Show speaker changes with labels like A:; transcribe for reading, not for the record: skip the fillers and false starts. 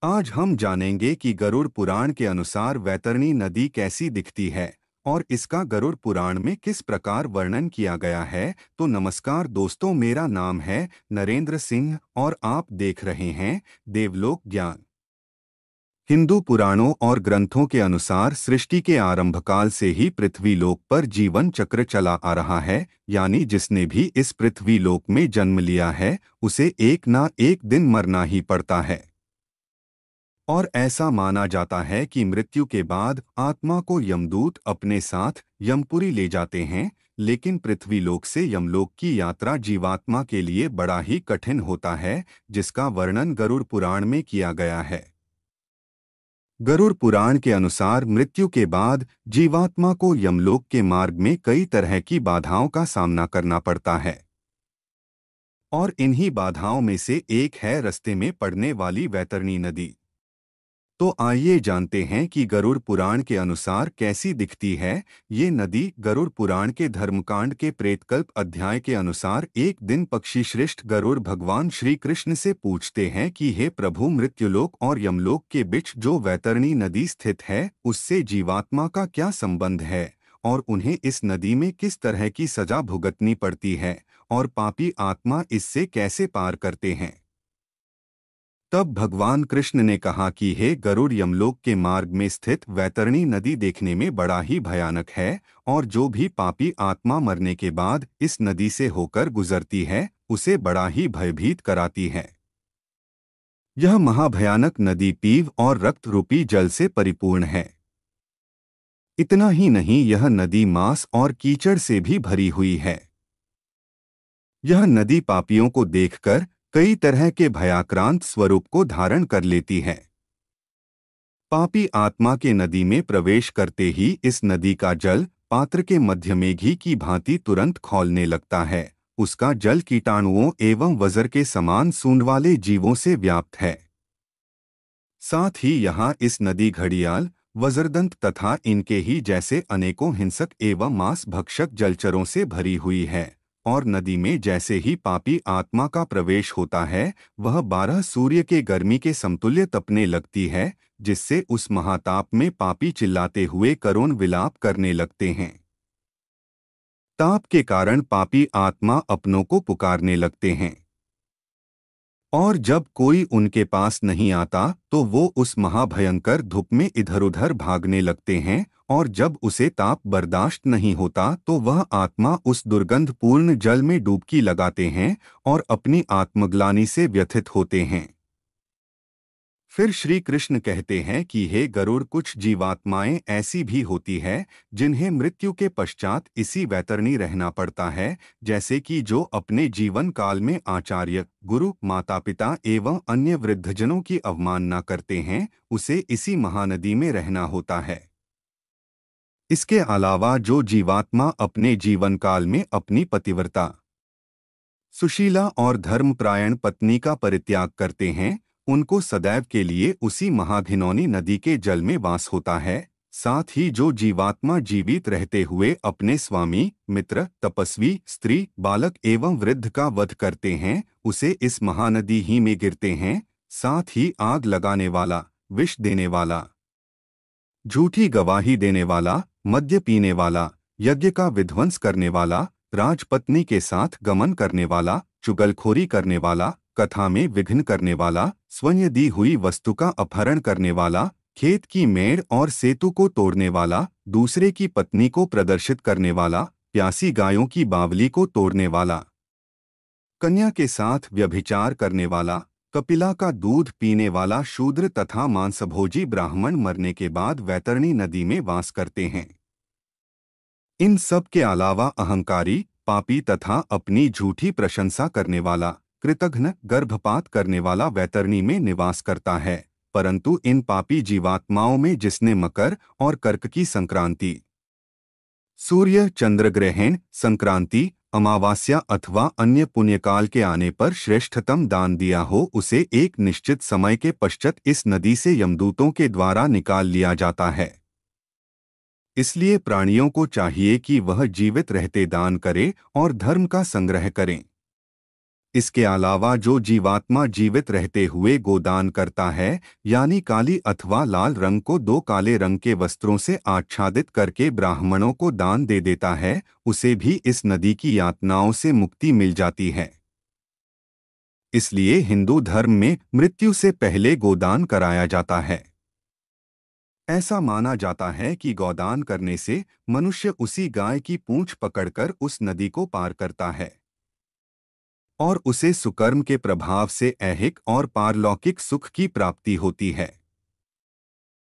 A: आज हम जानेंगे कि गरुड़ पुराण के अनुसार वैतरणी नदी कैसी दिखती है और इसका गरुड़ पुराण में किस प्रकार वर्णन किया गया है। तो नमस्कार दोस्तों, मेरा नाम है नरेंद्र सिंह और आप देख रहे हैं देवलोक ज्ञान। हिंदू पुराणों और ग्रंथों के अनुसार सृष्टि के आरंभकाल से ही पृथ्वी लोक पर जीवन चक्र चला आ रहा है, यानी जिसने भी इस पृथ्वी लोक में जन्म लिया है उसे एक ना एक दिन मरना ही पड़ता है। और ऐसा माना जाता है कि मृत्यु के बाद आत्मा को यमदूत अपने साथ यमपुरी ले जाते हैं, लेकिन पृथ्वीलोक से यमलोक की यात्रा जीवात्मा के लिए बड़ा ही कठिन होता है, जिसका वर्णन गरुड़ पुराण में किया गया है। गरुड़ पुराण के अनुसार मृत्यु के बाद जीवात्मा को यमलोक के मार्ग में कई तरह की बाधाओं का सामना करना पड़ता है, और इन्हीं बाधाओं में से एक है रास्ते में पड़ने वाली वैतरणी नदी। तो आइए जानते हैं कि गरुड़ पुराण के अनुसार कैसी दिखती है ये नदी। गरुड़ पुराण के धर्मकांड के प्रेतकल्प अध्याय के अनुसार एक दिन पक्षी श्रेष्ठ गरुड़ भगवान श्री कृष्ण से पूछते हैं कि हे प्रभु, मृत्युलोक और यमलोक के बीच जो वैतरणी नदी स्थित है उससे जीवात्मा का क्या संबंध है, और उन्हें इस नदी में किस तरह की सजा भुगतनी पड़ती है, और पापी आत्मा इससे कैसे पार करते हैं। तब भगवान कृष्ण ने कहा कि हे गरुड़, यमलोक के मार्ग में स्थित वैतरणी नदी देखने में बड़ा ही भयानक है, और जो भी पापी आत्मा मरने के बाद इस नदी से होकर गुजरती है उसे बड़ा ही भयभीत कराती है। यह महाभयानक नदी पीव और रक्त रूपी जल से परिपूर्ण है। इतना ही नहीं, यह नदी मांस और कीचड़ से भी भरी हुई है। यह नदी पापियों को देखकर कई तरह के भयाक्रांत स्वरूप को धारण कर लेती है। पापी आत्मा के नदी में प्रवेश करते ही इस नदी का जल पात्र के मध्य में घी की भांति तुरंत खौलने लगता है। उसका जल कीटाणुओं एवं वज्र के समान सूंड वाले जीवों से व्याप्त है। साथ ही यहाँ इस नदी घड़ियाल, वज्रदंत तथा इनके ही जैसे अनेकों हिंसक एवं मांस भक्षक जलचरों से भरी हुई है। और नदी में जैसे ही पापी आत्मा का प्रवेश होता है वह 12 सूर्य के गर्मी के समतुल्य तपने लगती है, जिससे उस महाताप में पापी चिल्लाते हुए करुण विलाप करने लगते हैं। ताप के कारण पापी आत्मा अपनों को पुकारने लगते हैं, और जब कोई उनके पास नहीं आता तो वो उस महाभयंकर धूप में इधर-उधर भागने लगते हैं, और जब उसे ताप बर्दाश्त नहीं होता तो वह आत्मा उस दुर्गंधपूर्ण जल में डुबकी लगाते हैं और अपनी आत्मग्लानि से व्यथित होते हैं। फिर श्री कृष्ण कहते हैं कि हे गरुड़, कुछ जीवात्माएं ऐसी भी होती है जिन्हें मृत्यु के पश्चात इसी वैतरणी रहना पड़ता है, जैसे कि जो अपने जीवन काल में आचार्य, गुरु, माता पिता एवं अन्य वृद्धजनों की अवमानना करते हैं, उसे इसी महानदी में रहना होता है। इसके अलावा जो जीवात्मा अपने जीवन काल में अपनी पतिव्रता, सुशीला और धर्मपरायण पत्नी का परित्याग करते हैं, उनको सदैव के लिए उसी महाघिनौनी नदी के जल में वास होता है। साथ ही जो जीवात्मा जीवित रहते हुए अपने स्वामी, मित्र, तपस्वी, स्त्री, बालक एवं वृद्ध का वध करते हैं उसे इस महानदी ही में गिरते हैं। साथ ही आग लगाने वाला, विष देने वाला, झूठी गवाही देने वाला, मद्य पीने वाला, यज्ञ का विध्वंस करने वाला, राजपत्नी के साथ गमन करने वाला, चुगलखोरी करने वाला, कथा में विघ्न करने वाला, स्वयं दी हुई वस्तु का अपहरण करने वाला, खेत की मेड़ और सेतु को तोड़ने वाला, दूसरे की पत्नी को प्रदर्शित करने वाला, प्यासी गायों की बावली को तोड़ने वाला, कन्या के साथ व्यभिचार करने वाला, कपिला का दूध पीने वाला शूद्र तथा मांसभोजी ब्राह्मण मरने के बाद वैतरणी नदी में वास करते हैं। इन सब के अलावा अहंकारी, पापी तथा अपनी झूठी प्रशंसा करने वाला, कृतघ्न, गर्भपात करने वाला वैतरणी में निवास करता है। परंतु इन पापी जीवात्माओं में जिसने मकर और कर्क की संक्रांति, सूर्य चंद्र ग्रहण, संक्रांति, अमावास्या अथवा अन्य पुण्यकाल के आने पर श्रेष्ठतम दान दिया हो, उसे एक निश्चित समय के पश्चात इस नदी से यमदूतों के द्वारा निकाल लिया जाता है। इसलिए प्राणियों को चाहिए कि वह जीवित रहते दान करें और धर्म का संग्रह करें। इसके अलावा जो जीवात्मा जीवित रहते हुए गोदान करता है, यानी काली अथवा लाल रंग को दो काले रंग के वस्त्रों से आच्छादित करके ब्राह्मणों को दान दे देता है, उसे भी इस नदी की यातनाओं से मुक्ति मिल जाती है। इसलिए हिंदू धर्म में मृत्यु से पहले गोदान कराया जाता है। ऐसा माना जाता है कि गोदान करने से मनुष्य उसी गाय की पूंछ पकड़कर उस नदी को पार करता है और उसे सुकर्म के प्रभाव से ऐहिक और पारलौकिक सुख की प्राप्ति होती है।